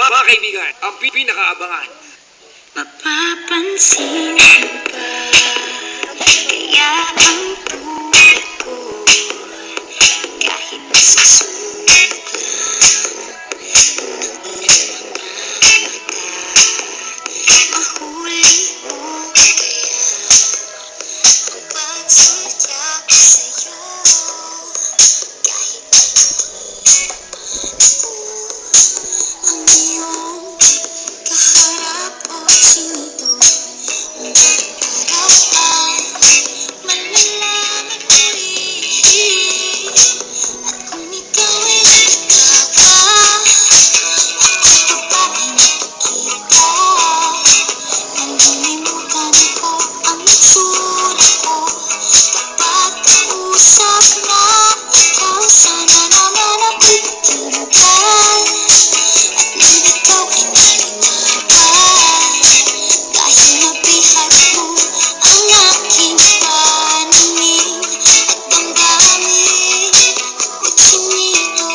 Mga kaibigan, ang pinakaabangan. Mapapansin mo ba? Kaya ang buhay ko kahit nasusunog mahuli mo kaya ang pagsadya ko sa'yo kahit hindi ko ang iyong kaharap o sinito para ang malalaman muli at kung ikaw ay nagtawa ako ba ay nakikita nalilimutan ko ang itsura ko kapag kausap na ikaw sana naman nakikinig ka at nilitaw ay malinawan dahil nabihag mo ang aking paningin at damdamin ko chinito.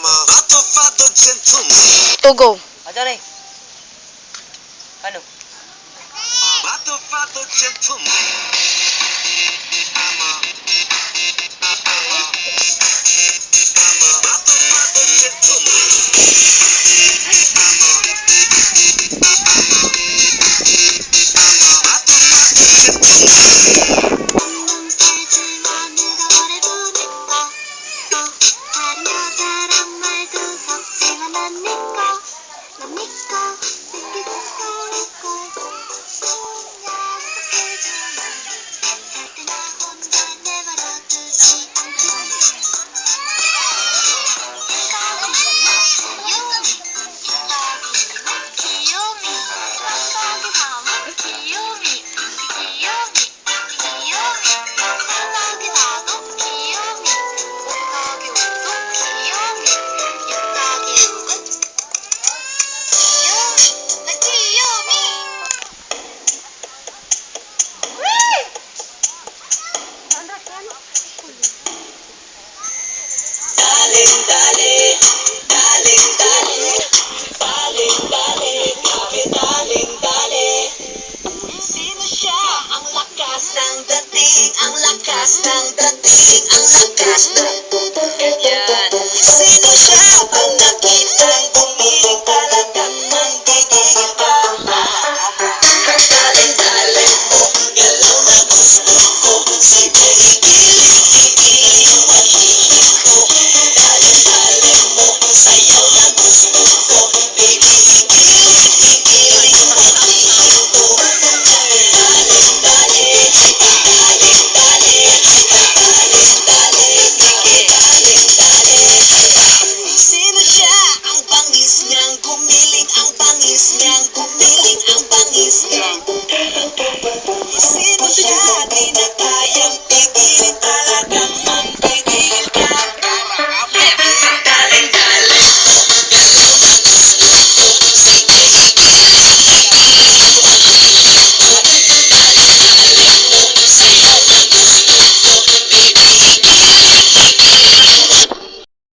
Matofado gentleman. Go. Adore. Ano? Matofado gentleman. Matofado gentleman. 다른 여자란 말도 섞지만 난 니꺼